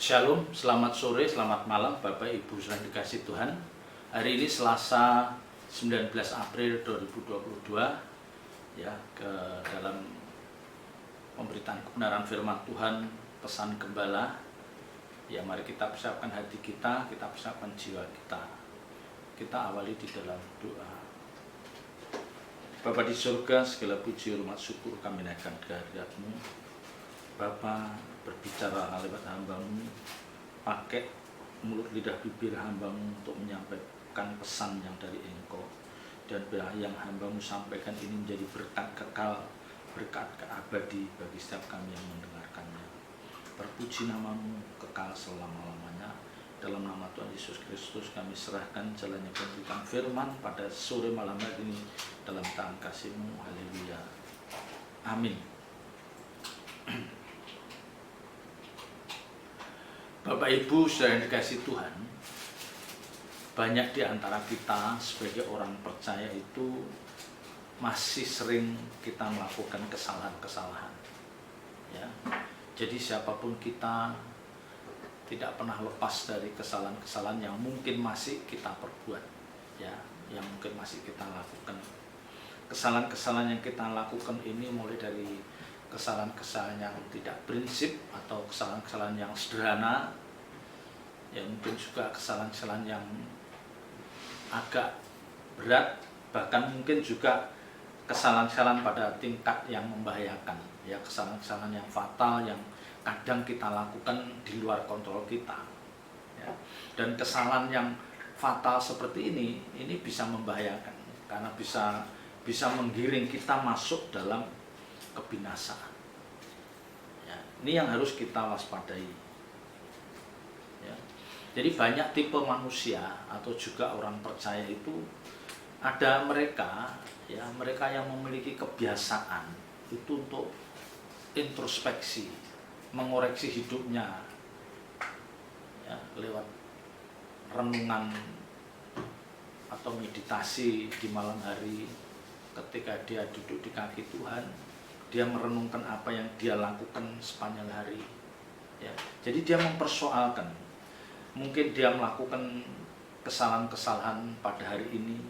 Shalom, selamat sore, selamat malam Bapak Ibu yang dikasih Tuhan. Hari ini Selasa 19 April 2022 ya, ke dalam pemberitaan kebenaran firman Tuhan, pesan gembala. Ya, mari kita persiapkan hati kita persiapkan jiwa kita. Kita awali di dalam doa. Bapa di surga, segala puji hormat syukur kami naikkan kehadirat-Mu. Bapa, berbicara lewat hamba-Mu, pakai mulut lidah bibir hamba-Mu untuk menyampaikan pesan yang dari Engkau, dan biarlah yang hamba-Mu sampaikan ini menjadi berkat kekal, berkat abadi bagi setiap kami yang mendengarkannya. Terpuji nama-Mu kekal selama-lamanya. Dalam nama Tuhan Yesus Kristus kami serahkan jalannya pemberitaan firman pada sore malam hari ini dalam tangan kasih-Mu. Haleluya. Amin. Bapak Ibu saudara yang dikasih Tuhan, banyak di antara kita sebagai orang percaya itu masih sering kita melakukan kesalahan-kesalahan. Ya. Jadi siapapun kita tidak pernah lepas dari kesalahan-kesalahan yang mungkin masih kita perbuat, ya, yang mungkin masih kita lakukan. Kesalahan-kesalahan yang kita lakukan ini mulai dari kesalahan-kesalahan yang tidak prinsip atau kesalahan-kesalahan yang sederhana, ya mungkin juga kesalahan-kesalahan yang agak berat, bahkan mungkin juga kesalahan-kesalahan pada tingkat yang membahayakan, ya kesalahan-kesalahan yang fatal yang kadang kita lakukan di luar kontrol kita, ya. Dan kesalahan yang fatal seperti ini bisa membahayakan karena bisa menggiring kita masuk dalam kebinasaan. Ya, ini yang harus kita waspadai. Ya. Jadi banyak tipe manusia atau juga orang percaya itu ada mereka yang memiliki kebiasaan itu untuk introspeksi, mengoreksi hidupnya, ya, lewat renungan atau meditasi di malam hari ketika dia duduk di kaki Tuhan. Dia merenungkan apa yang dia lakukan sepanjang hari, ya. Jadi dia mempersoalkan, mungkin dia melakukan kesalahan-kesalahan pada hari ini,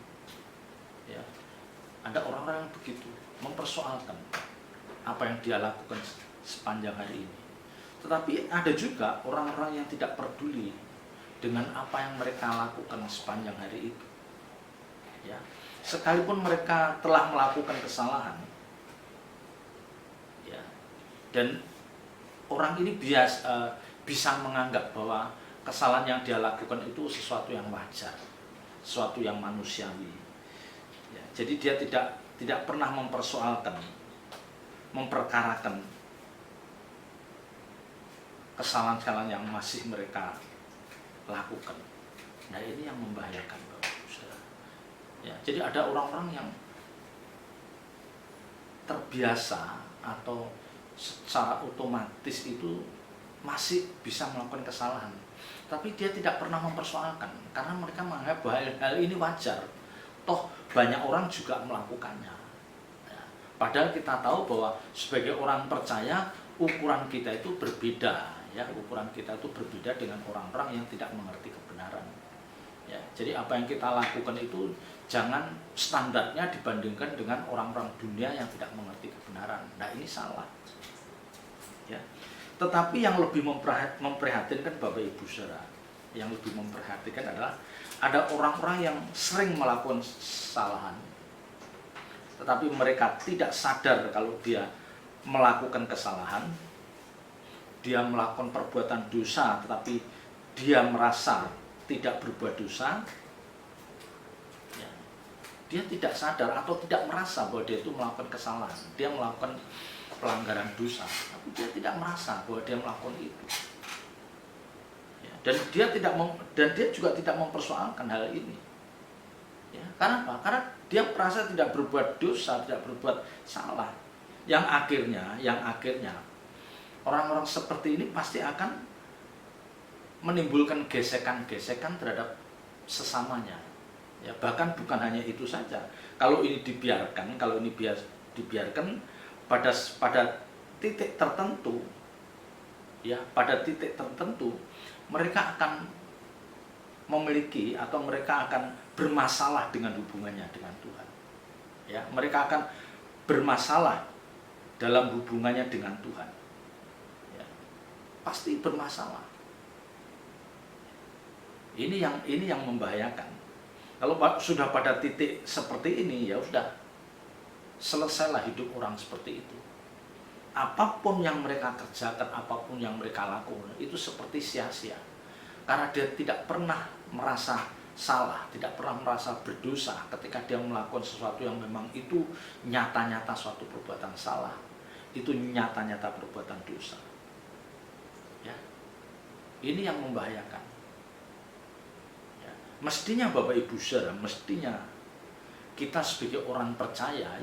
ya. Ada orang-orang yang begitu mempersoalkan apa yang dia lakukan sepanjang hari ini. Tetapi ada juga orang-orang yang tidak peduli dengan apa yang mereka lakukan sepanjang hari itu, ya. Sekalipun mereka telah melakukan kesalahan, dan orang ini bisa menganggap bahwa kesalahan yang dia lakukan itu sesuatu yang wajar, sesuatu yang manusiawi. Ya, jadi dia tidak pernah mempersoalkan, memperkarakan kesalahan-kesalahan yang masih mereka lakukan. Nah, ini yang membahayakan, Bapak Ibu Saudara. Ya, jadi ada orang-orang yang terbiasa atau secara otomatis itu masih bisa melakukan kesalahan, tapi dia tidak pernah mempersoalkan karena mereka menganggap bahwa hal ini wajar, toh banyak orang juga melakukannya, ya. Padahal kita tahu bahwa sebagai orang percaya ukuran kita itu berbeda, ya, ukuran kita itu berbeda dengan orang-orang yang tidak mengerti kebenaran, ya. Jadi apa yang kita lakukan itu jangan standarnya dibandingkan dengan orang-orang dunia yang tidak mengerti kebenaran. Nah, ini salah. Ya. Tetapi yang lebih memprihatinkan Bapak Ibu Saudara, yang lebih memprihatinkan adalah ada orang-orang yang sering melakukan kesalahan, tetapi mereka tidak sadar kalau dia melakukan kesalahan. Dia melakukan perbuatan dosa, tetapi dia merasa tidak berbuat dosa. Ya. Dia tidak sadar atau tidak merasa bahwa dia itu melakukan kesalahan, dia melakukan pelanggaran dosa, tapi dia tidak merasa bahwa dia melakukan itu, ya. Dan dia juga tidak mempersoalkan hal ini, ya. Karena apa? Karena dia merasa tidak berbuat dosa, tidak berbuat salah. Yang akhirnya orang-orang seperti ini pasti akan menimbulkan gesekan-gesekan terhadap sesamanya, ya. Bahkan bukan hanya itu saja. Kalau ini dibiarkan pada titik tertentu, ya pada titik tertentu mereka akan memiliki atau mereka akan bermasalah dengan hubungannya dengan Tuhan. Ya, mereka akan bermasalah dalam hubungannya dengan Tuhan. Ya, pasti bermasalah. Ini yang membahayakan. Kalau sudah pada titik seperti ini, ya sudah, selesailah hidup orang seperti itu. Apapun yang mereka kerjakan, apapun yang mereka lakukan, itu seperti sia-sia. Karena dia tidak pernah merasa salah, tidak pernah merasa berdosa ketika dia melakukan sesuatu yang memang itu nyata-nyata suatu perbuatan salah. Itu nyata-nyata perbuatan dosa. Ya. Ini yang membahayakan. Ya. Mestinya Bapak Ibu Saudara, mestinya kita sebagai orang percaya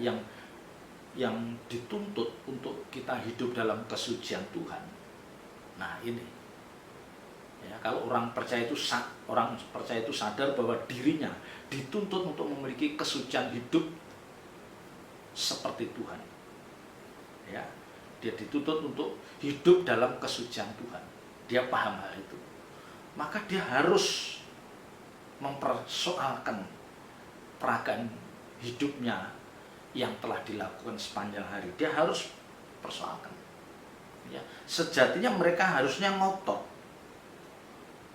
yang dituntut untuk kita hidup dalam kesucian Tuhan. Nah, ini. Ya, kalau orang percaya itu sadar bahwa dirinya dituntut untuk memiliki kesucian hidup seperti Tuhan. Ya, dia dituntut untuk hidup dalam kesucian Tuhan. Dia paham hal itu. Maka dia harus mempersoalkan peragaan hidupnya yang telah dilakukan sepanjang hari. Dia harus persoalkan. Ya, sejatinya mereka harusnya ngotot.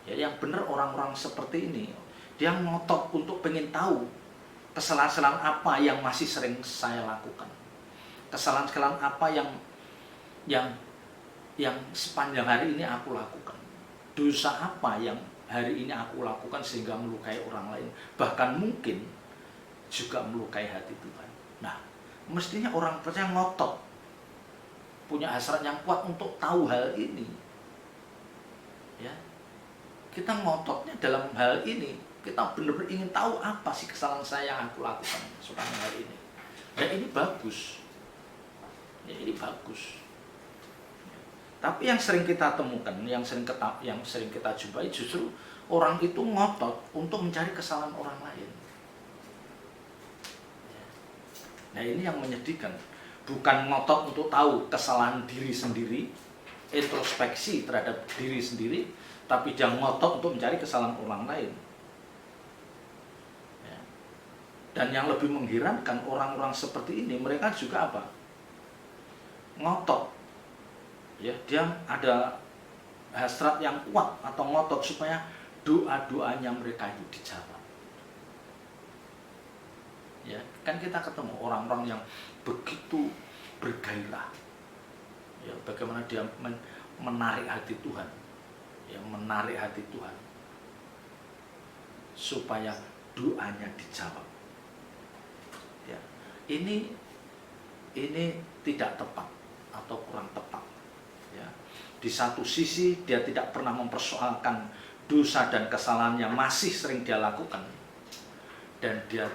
Ya, yang benar orang-orang seperti ini, dia ngotot untuk pengen tahu kesalahan-kesalahan apa yang masih sering saya lakukan, kesalahan-kesalahan apa yang sepanjang hari ini aku lakukan, dosa apa yang hari ini aku lakukan sehingga melukai orang lain, bahkan mungkin juga melukai hati Tuhan. Nah, mestinya orang percaya ngotot, punya hasrat yang kuat untuk tahu hal ini. Ya. Kita ngototnya dalam hal ini, kita benar-benar ingin tahu apa sih kesalahan saya yang aku lakukan sepanjang hari ini. Dan ini bagus. Ya, ini bagus. Ya. Tapi yang sering kita temukan, yang sering kita jumpai justru orang itu ngotot untuk mencari kesalahan orang lain. Ya. Nah, ini yang menyedihkan. Bukan ngotot untuk tahu kesalahan diri sendiri, introspeksi terhadap diri sendiri, tapi dia ngotot untuk mencari kesalahan orang lain. Ya. Dan yang lebih mengherankan, orang-orang seperti ini, mereka juga apa? Ngotot. Ya, dia ada hasrat yang kuat atau ngotot supaya doa-doanya mereka itu dijawab. Ya, kan kita ketemu orang-orang yang begitu bergairah. Ya, bagaimana dia menarik hati Tuhan. Yang menarik hati Tuhan supaya doanya dijawab. Ya, ini tidak tepat atau kurang tepat. Ya, di satu sisi dia tidak pernah mempersoalkan dosa dan kesalahan yang masih sering dia lakukan, dan dia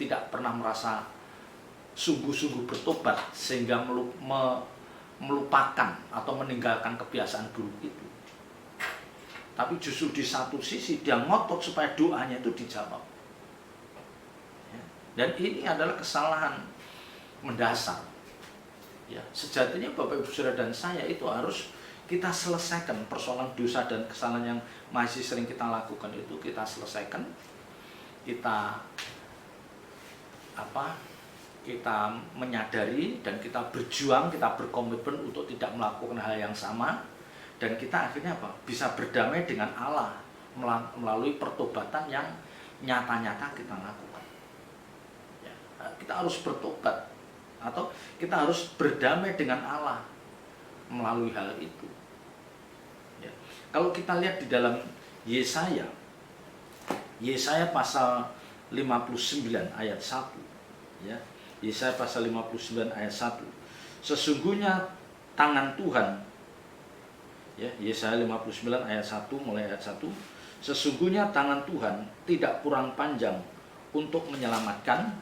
tidak pernah merasa sungguh-sungguh bertobat sehingga melupakan atau meninggalkan kebiasaan buruk itu. Tapi justru di satu sisi dia ngotot supaya doanya itu dijawab. Ya. Dan ini adalah kesalahan mendasar. Ya, sejatinya Bapak Ibu Saudara dan saya itu harus kita selesaikan persoalan dosa dan kesalahan yang masih sering kita lakukan itu, kita selesaikan. Kita menyadari dan kita berjuang, kita berkomitmen untuk tidak melakukan hal yang sama. Dan kita akhirnya bisa berdamai dengan Allah melalui pertobatan yang nyata-nyata kita lakukan. Ya, kita harus bertobat atau kita harus berdamai dengan Allah melalui hal itu. Ya. Kalau kita lihat di dalam Yesaya pasal 59 ayat 1. Ya. Yesaya pasal 59 ayat 1. Sesungguhnya tangan Tuhan, ya, Yesaya 59 ayat 1, mulai ayat 1. Sesungguhnya tangan Tuhan tidak kurang panjang untuk menyelamatkan,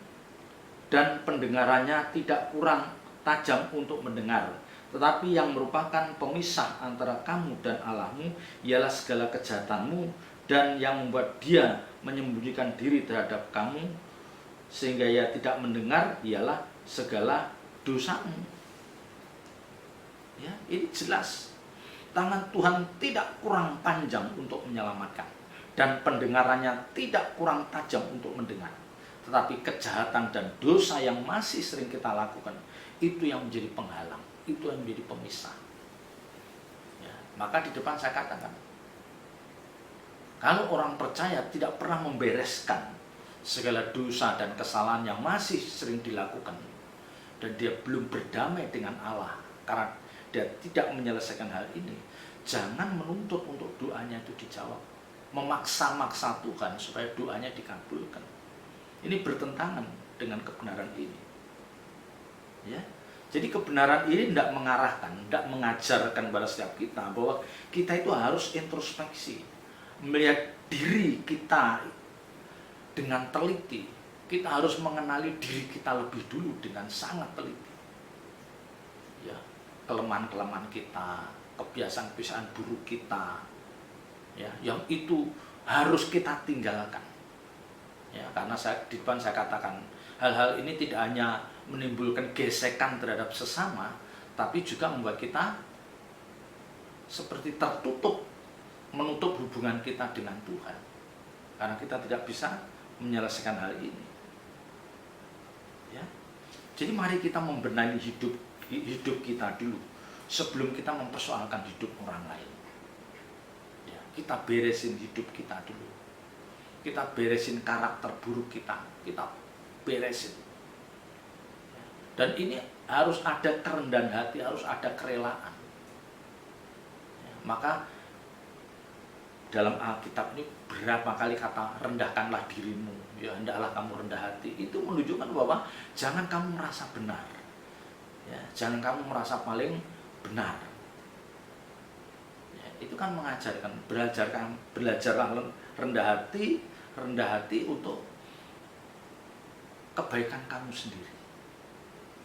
dan pendengarannya tidak kurang tajam untuk mendengar. Tetapi yang merupakan pemisah antara kamu dan Allahmu ialah segala kejahatanmu, dan yang membuat dia menyembunyikan diri terhadap kamu sehingga ia tidak mendengar ialah segala dosamu. Ya, ini jelas. tangan Tuhan tidak kurang panjang untuk menyelamatkan, dan pendengarannya tidak kurang tajam untuk mendengar. Tetapi kejahatan dan dosa yang masih sering kita lakukan, itu yang menjadi penghalang, itu yang menjadi pemisah. Ya, maka di depan saya katakan, kalau orang percaya tidak pernah membereskan segala dosa dan kesalahan yang masih sering dilakukan, dan dia belum berdamai dengan Allah karena dia tidak menyelesaikan hal ini, jangan menuntut untuk doanya itu dijawab, memaksa-maksa Tuhan supaya doanya dikabulkan. Ini bertentangan dengan kebenaran ini. Ya, jadi kebenaran ini tidak mengarahkan, tidak mengajarkan pada setiap kita bahwa kita itu harus introspeksi, melihat diri kita dengan teliti. Kita harus mengenali diri kita lebih dulu dengan sangat teliti. Ya, kelemahan-kelemahan kita, kebiasaan-kebiasaan buruk kita, ya, yang itu harus kita tinggalkan. Ya, karena di depan saya katakan, hal-hal ini tidak hanya menimbulkan gesekan terhadap sesama, tapi juga membuat kita seperti tertutup, menutup hubungan kita dengan Tuhan. Karena kita tidak bisa menyelesaikan hal ini. Ya. Jadi mari kita membenahi hidup kita dulu sebelum kita mempersoalkan hidup orang lain. Ya, kita beresin hidup kita dulu. Kita beresin karakter buruk kita beresin. Ya. Dan ini harus ada kerendahan hati, harus ada kerelaan. Ya, maka dalam Alkitab ini berapa kali kata rendahkanlah dirimu, ya hendaklah kamu rendah hati. Itu menunjukkan bahwa jangan kamu merasa benar, ya, jangan kamu merasa paling benar. Ya, itu kan mengajarkan, belajarlah rendah hati untuk kebaikan kamu sendiri.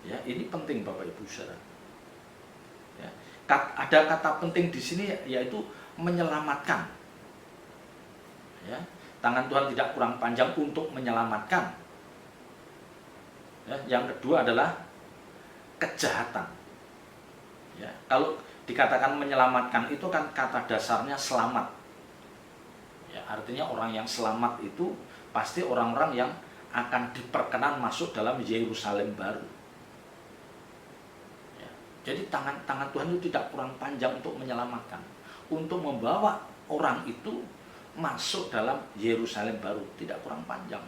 Ya, ini penting Bapak Ibu Saudara. Ya, ada kata penting di sini yaitu menyelamatkan. Ya, tangan Tuhan tidak kurang panjang untuk menyelamatkan. Ya, yang kedua adalah kejahatan. Ya, kalau dikatakan menyelamatkan itu kan kata dasarnya selamat. Ya, artinya orang yang selamat itu pasti orang-orang yang akan diperkenan masuk dalam Yerusalem baru. Ya, jadi tangan Tuhan itu tidak kurang panjang untuk menyelamatkan, untuk membawa orang itu masuk dalam Yerusalem baru, tidak kurang panjang.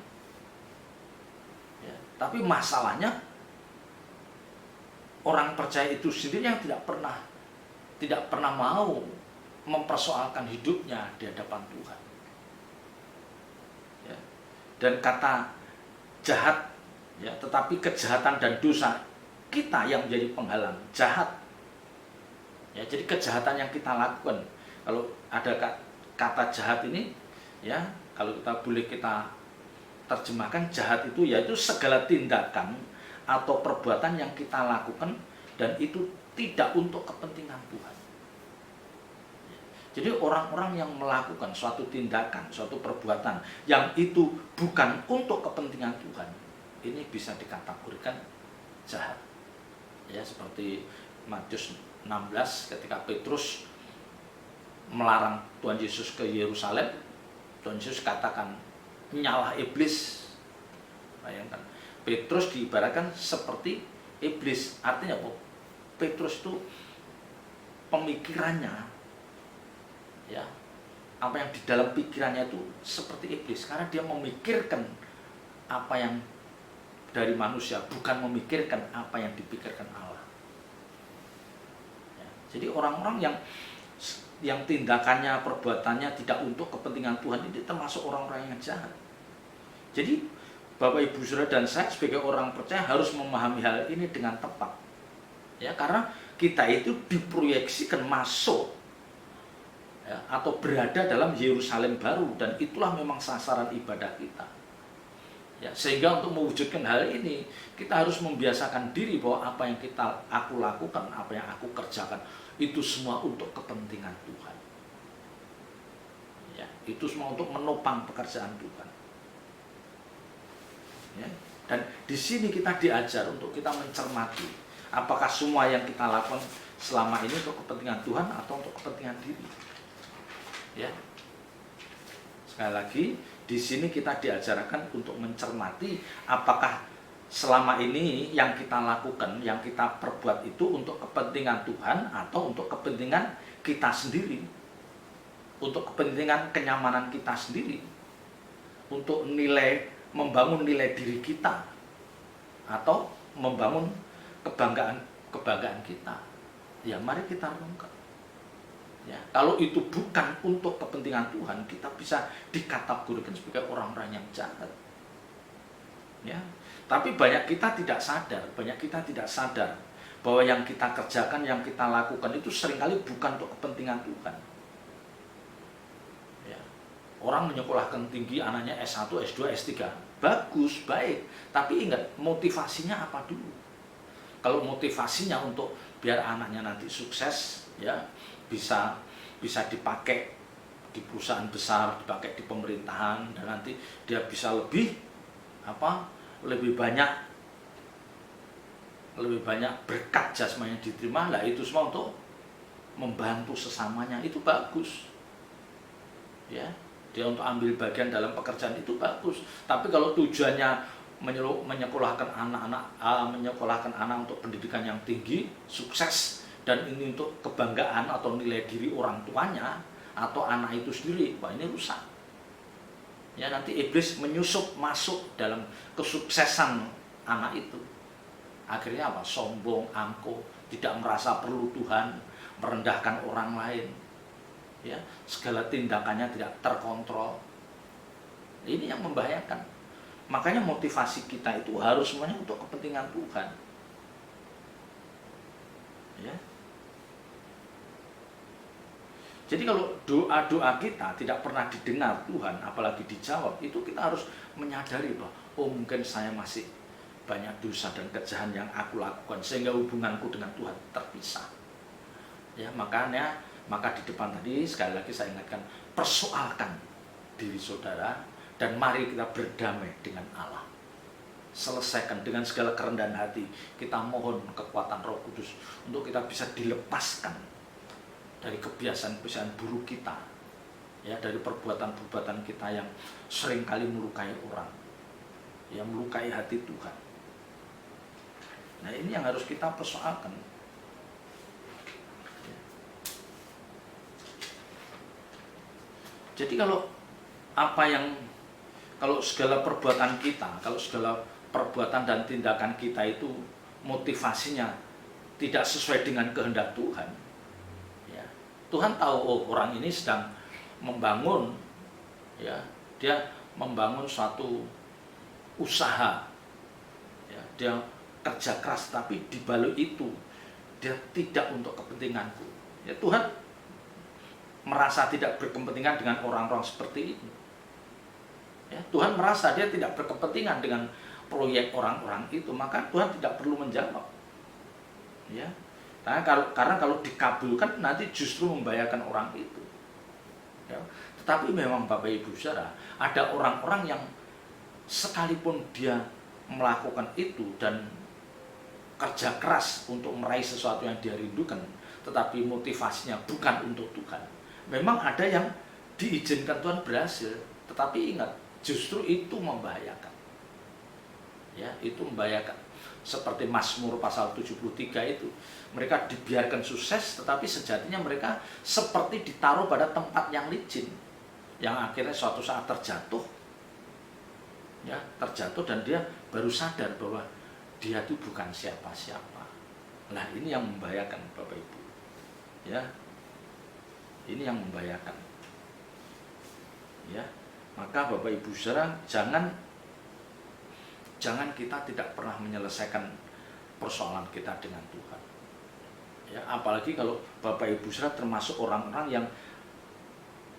Ya, tapi masalahnya orang percaya itu sendiri yang tidak pernah mau mempersoalkan hidupnya di hadapan Tuhan. Ya, dan kata jahat, ya, tetapi kejahatan dan dosa kita yang menjadi penghalang, jahat. Ya, jadi kejahatan yang kita lakukan, kalau ada kata jahat ini, ya, kalau kita terjemahkan jahat itu yaitu segala tindakan atau perbuatan yang kita lakukan dan itu tidak untuk kepentingan Tuhan. Jadi orang-orang yang melakukan suatu tindakan, suatu perbuatan yang itu bukan untuk kepentingan Tuhan, ini bisa dikategorikan jahat. Ya, seperti Matius 16 ketika Petrus melarang Tuhan Yesus ke Yerusalem, Tuhan Yesus katakan nyalah iblis. Bayangkan, Petrus diibaratkan seperti iblis. Artinya apa? Petrus itu pemikirannya, ya, apa yang di dalam pikirannya itu seperti iblis, karena dia memikirkan apa yang dari manusia, bukan memikirkan apa yang dipikirkan Allah. Ya, jadi orang-orang yang tindakannya, perbuatannya tidak untuk kepentingan Tuhan ini termasuk orang-orang yang jahat. Jadi Bapak Ibu Saudara dan saya sebagai orang percaya harus memahami hal ini dengan tepat. Ya, karena kita itu diproyeksikan masuk, ya, atau berada dalam Yerusalem baru, dan itulah memang sasaran ibadah kita. Ya, sehingga untuk mewujudkan hal ini kita harus membiasakan diri bahwa apa yang aku lakukan, apa yang aku kerjakan itu semua untuk kepentingan Tuhan. Ya, itu semua untuk menopang pekerjaan Tuhan. Ya, dan di sini kita diajar untuk kita mencermati apakah semua yang kita lakukan selama ini untuk kepentingan Tuhan atau untuk kepentingan diri. Ya. Sekali lagi, di sini kita diajarkan untuk mencermati apakah selama ini yang kita lakukan, yang kita perbuat itu untuk kepentingan Tuhan atau untuk kepentingan kita sendiri, untuk kepentingan kenyamanan kita sendiri, untuk membangun nilai diri kita, atau membangun kebanggaan kita. Ya, mari kita renungkan. Ya, kalau itu bukan untuk kepentingan Tuhan, kita bisa dikategorikan sebagai orang-orang yang jahat. Ya, tapi banyak kita tidak sadar bahwa yang kita kerjakan, yang kita lakukan itu seringkali bukan untuk kepentingan Tuhan. Ya, orang menyekolahkan tinggi anaknya S1, S2, S3, bagus, baik, tapi ingat motivasinya apa dulu. Kalau motivasinya untuk biar anaknya nanti sukses, ya bisa dipakai di perusahaan besar, dipakai di pemerintahan, dan nanti dia bisa lebih banyak berkat jasmani yang diterima, lah itu semua untuk membantu sesamanya, itu bagus. Ya, dia untuk ambil bagian dalam pekerjaan itu bagus. Tapi kalau tujuannya menyekolahkan anak untuk pendidikan yang tinggi, sukses, dan ini untuk kebanggaan atau nilai diri orang tuanya atau anak itu sendiri, wah ini rusak. Ya, nanti iblis menyusup masuk dalam kesuksesan anak itu. Akhirnya apa? Sombong, angkuh, tidak merasa perlu Tuhan, merendahkan orang lain. Ya, segala tindakannya tidak terkontrol. Ini yang membahayakan. Makanya motivasi kita itu harus semuanya untuk kepentingan Tuhan. Ya. Jadi kalau doa-doa kita tidak pernah didengar Tuhan, apalagi dijawab, itu kita harus menyadari bahwa mungkin saya masih banyak dosa dan kejahatan yang aku lakukan sehingga hubunganku dengan Tuhan terpisah. Ya, maka di depan tadi sekali lagi saya ingatkan, persoalkan diri saudara dan mari kita berdamai dengan Allah. Selesaikan dengan segala kerendahan hati. Kita mohon kekuatan Roh Kudus untuk kita bisa dilepaskan dari kebiasaan-kebiasaan buruk kita, ya, dari perbuatan-perbuatan kita yang seringkali melukai orang, yang melukai hati Tuhan. Nah, ini yang harus kita persoalkan. Jadi kalau segala perbuatan kita, kalau segala perbuatan dan tindakan kita itu motivasinya tidak sesuai dengan kehendak Tuhan, ya, Tuhan tahu orang ini sedang membangun, ya, dia membangun suatu usaha, ya, dia kerja keras, tapi di balik itu dia tidak untuk kepentinganku. Ya, Tuhan merasa tidak berkepentingan dengan orang-orang seperti itu. Ya, Tuhan merasa dia tidak berkepentingan dengan proyek orang-orang itu, maka Tuhan tidak perlu menjawab. Ya, karena kalau dikabulkan nanti justru membahayakan orang itu. Ya, tetapi memang Bapak Ibu Saudara, ada orang-orang yang sekalipun dia melakukan itu dan kerja keras untuk meraih sesuatu yang dia rindukan, tetapi motivasinya bukan untuk Tuhan. Memang ada yang diizinkan Tuhan berhasil, tetapi ingat, justru itu membahayakan. Ya, itu membahayakan. Seperti Mazmur pasal 73 itu, mereka dibiarkan sukses, tetapi sejatinya mereka seperti ditaruh pada tempat yang licin, yang akhirnya suatu saat terjatuh, ya, dan dia baru sadar bahwa dia itu bukan siapa-siapa. Nah, ini yang membahayakan Bapak Ibu. Ya, ini yang membahayakan. Ya, maka Bapak Ibu Saudara, jangan kita tidak pernah menyelesaikan persoalan kita dengan Tuhan. Ya, apalagi kalau Bapak Ibu Saudara termasuk orang-orang yang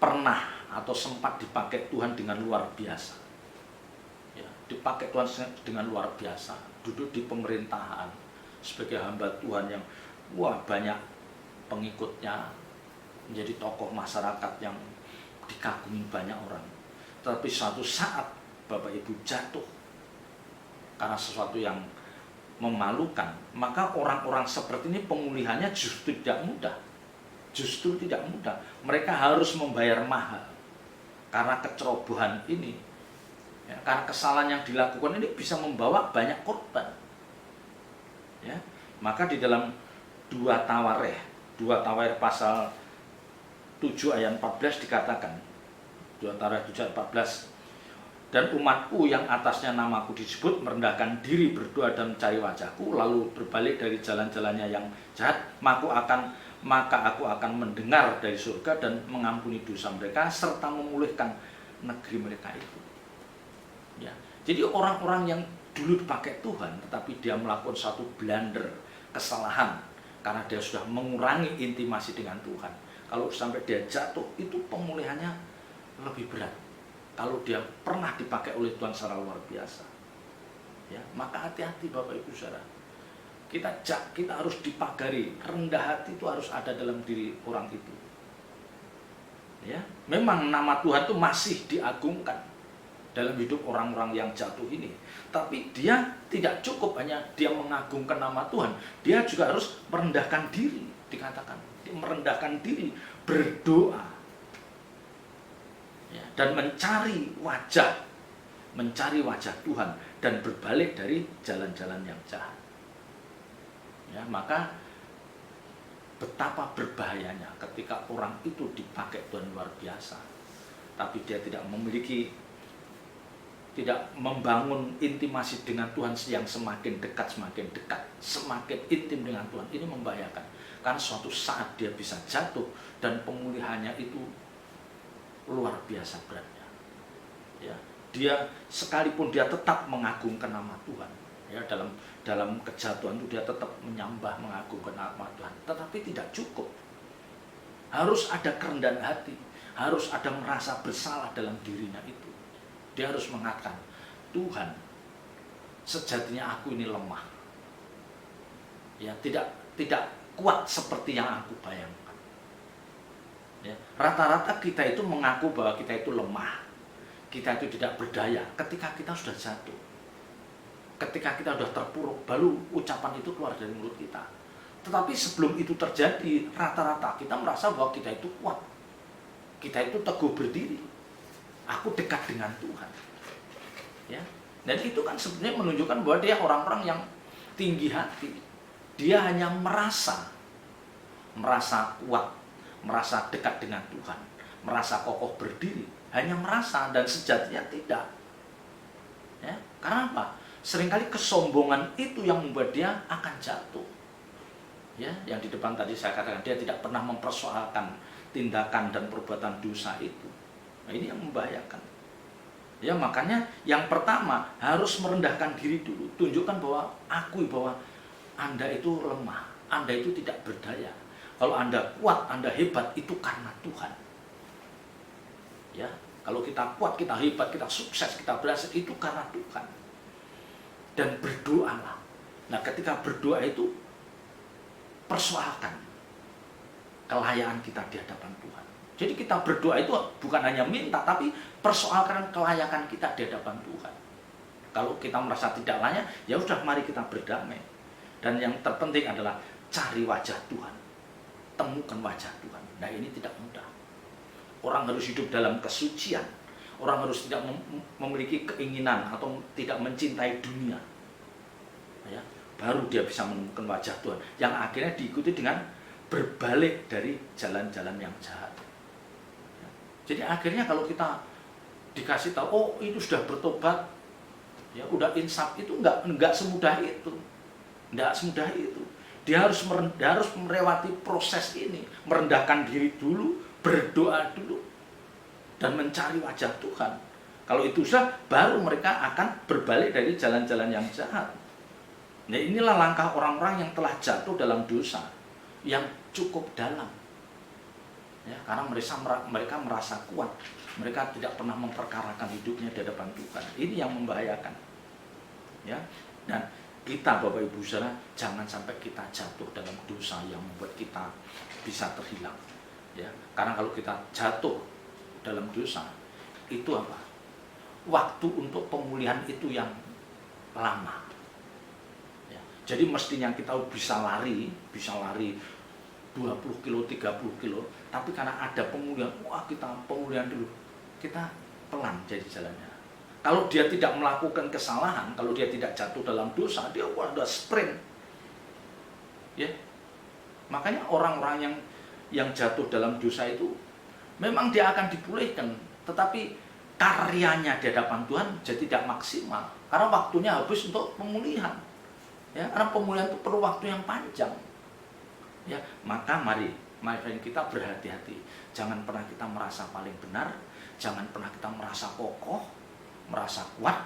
pernah atau sempat dipakai Tuhan dengan luar biasa. Ya, dipakai Tuhan dengan luar biasa, duduk di pemerintahan sebagai hamba Tuhan yang banyak pengikutnya, menjadi tokoh masyarakat yang dikagumi banyak orang. Tapi suatu saat Bapak Ibu jatuh karena sesuatu yang memalukan, maka orang-orang seperti ini pemulihannya justru tidak mudah. Justru tidak mudah. Mereka harus membayar mahal karena kecerobohan ini. Ya, karena kesalahan yang dilakukan ini bisa membawa banyak korban. Ya, maka di dalam 2 Tawarikh pasal 7 ayat 14 dikatakan, 2 Tawarikh 7 ayat 14, dan umatku yang atasnya namaku disebut merendahkan diri, berdoa dan mencari wajahku, lalu berbalik dari jalan-jalannya yang jahat, maka aku akan mendengar dari surga dan mengampuni dosa mereka serta memulihkan negeri mereka itu. Ya. Jadi orang-orang yang dulu dipakai Tuhan tetapi dia melakukan satu blunder, kesalahan karena dia sudah mengurangi intimasi dengan Tuhan. Kalau sampai dia jatuh, itu pemulihannya lebih berat. Kalau dia pernah dipakai oleh Tuhan secara luar biasa, ya, maka hati-hati Bapak Ibu Saudara. Kita harus dipagari. Rendah hati itu harus ada dalam diri orang itu. Ya, memang nama Tuhan itu masih diagungkan dalam hidup orang-orang yang jatuh ini. Tapi dia tidak cukup hanya dia mengagungkan nama Tuhan, dia juga harus merendahkan diri. Dikatakan dia merendahkan diri, berdoa, ya, dan mencari wajah Tuhan dan berbalik dari jalan-jalan yang jahat. Ya, maka betapa berbahayanya ketika orang itu dipakai Tuhan luar biasa, tapi dia tidak membangun intimasi dengan Tuhan yang semakin dekat, semakin intim dengan Tuhan. Ini membahayakan, karena suatu saat dia bisa jatuh dan pemulihannya itu luar biasa beratnya. Ya, dia sekalipun dia tetap mengagungkan nama Tuhan, ya, dalam kejatuhan itu dia tetap menyembah, mengagungkan nama Tuhan, tetapi tidak cukup. Harus ada kerendahan hati, harus ada merasa bersalah dalam dirinya itu. Dia harus mengatakan, Tuhan, sejatinya aku ini lemah, ya, tidak kuat seperti yang aku bayangkan. Ya, rata-rata kita itu mengaku bahwa kita itu lemah, kita itu tidak berdaya ketika kita sudah jatuh. Ketika kita sudah terpuruk, baru ucapan itu keluar dari mulut kita. Tetapi sebelum itu terjadi, rata-rata kita merasa bahwa kita itu kuat, kita itu teguh berdiri, aku dekat dengan Tuhan. Ya, dan itu kan sebenarnya menunjukkan bahwa dia orang-orang yang tinggi hati. Dia hanya merasa kuat, merasa dekat dengan Tuhan, merasa kokoh berdiri, hanya merasa, dan sejatinya tidak. Ya, karena apa? Seringkali kesombongan itu yang membuat dia akan jatuh. Ya, yang di depan tadi saya katakan, dia tidak pernah mempersoalkan tindakan dan perbuatan dosa itu. Nah, ini yang membahayakan. Ya, makanya yang pertama harus merendahkan diri dulu, tunjukkan bahwa akui bahwa Anda itu lemah, Anda itu tidak berdaya. Kalau Anda kuat, Anda hebat, itu karena Tuhan. Ya, kalau kita kuat, kita hebat, kita sukses, kita berhasil, itu karena Tuhan. Dan berdoalah. Nah, ketika berdoa itu persoalkan kelayaan kita di hadapan Tuhan. Jadi kita berdoa itu bukan hanya minta, tapi persoalkan kelayakan kita di hadapan Tuhan. Kalau kita merasa tidak layak, ya sudah, mari kita berdamai. Dan yang terpenting adalah cari wajah Tuhan, temukan wajah Tuhan. Nah, ini tidak mudah. Orang harus hidup dalam kesucian. Orang harus tidak memiliki keinginan atau tidak mencintai dunia, ya, baru dia bisa menemukan wajah Tuhan, yang akhirnya diikuti dengan berbalik dari jalan-jalan yang jahat. Ya. Jadi akhirnya kalau kita dikasih tahu, oh itu sudah bertobat, ya udah insaf, itu enggak semudah itu, enggak semudah itu. Dia harus melewati proses ini, merendahkan diri dulu, berdoa dulu, dan mencari wajah Tuhan. Kalau itu sudah, baru mereka akan berbalik dari jalan-jalan yang jahat. Nah, inilah langkah orang-orang yang telah jatuh dalam dosa yang cukup dalam. Ya, karena mereka merasa kuat, mereka tidak pernah memperkarakan hidupnya di hadapan Tuhan. Ini yang membahayakan. Ya, dan kita, Bapak Ibu Saudara, jangan sampai kita jatuh dalam dosa yang membuat kita bisa terhilang. Ya, karena kalau kita jatuh dalam dosa, itu apa? Waktu untuk pemulihan itu yang lama. Ya. Jadi mestinya kita bisa lari 20 kilo, 30 kilo, tapi karena ada pemulihan, wah kita pemulihan dulu, kita pelan jadi jalannya. Kalau dia tidak melakukan kesalahan, kalau dia tidak jatuh dalam dosa, dia udah sprint. Ya. Makanya orang-orang yang jatuh dalam dosa itu memang dia akan dipulihkan, tetapi karyanya di hadapan Tuhan jadi tidak maksimal karena waktunya habis untuk pemulihan. Ya, karena pemulihan itu perlu waktu yang panjang. Ya, maka mari kita berhati-hati. Jangan pernah kita merasa paling benar, jangan pernah kita merasa kokoh, merasa kuat,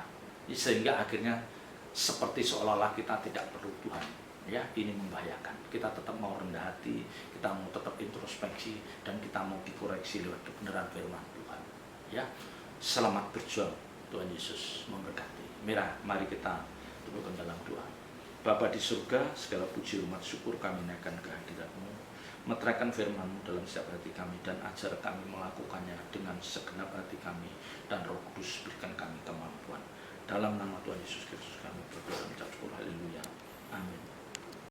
sehingga akhirnya seperti seolah-olah kita tidak perlu Tuhan. Ya, ini membahayakan. Kita tetap mau rendah hati, kita mau tetap introspeksi, dan kita mau dikoreksi lewat kebenaran firman Tuhan. Ya, selamat berjuang. Tuhan Yesus memberkati. Mari kita tundukkan dalam doa. Bapa di surga, segala puji hormat syukur kami naikkan kehadirat-Mu. Meteraikan firman-Mu dalam setiap hati kami dan ajar kami melakukannya dengan segenap hati kami, dan Roh Kudus berikan kami kemampuan. Dalam nama Tuhan Yesus Kristus kami berdoa.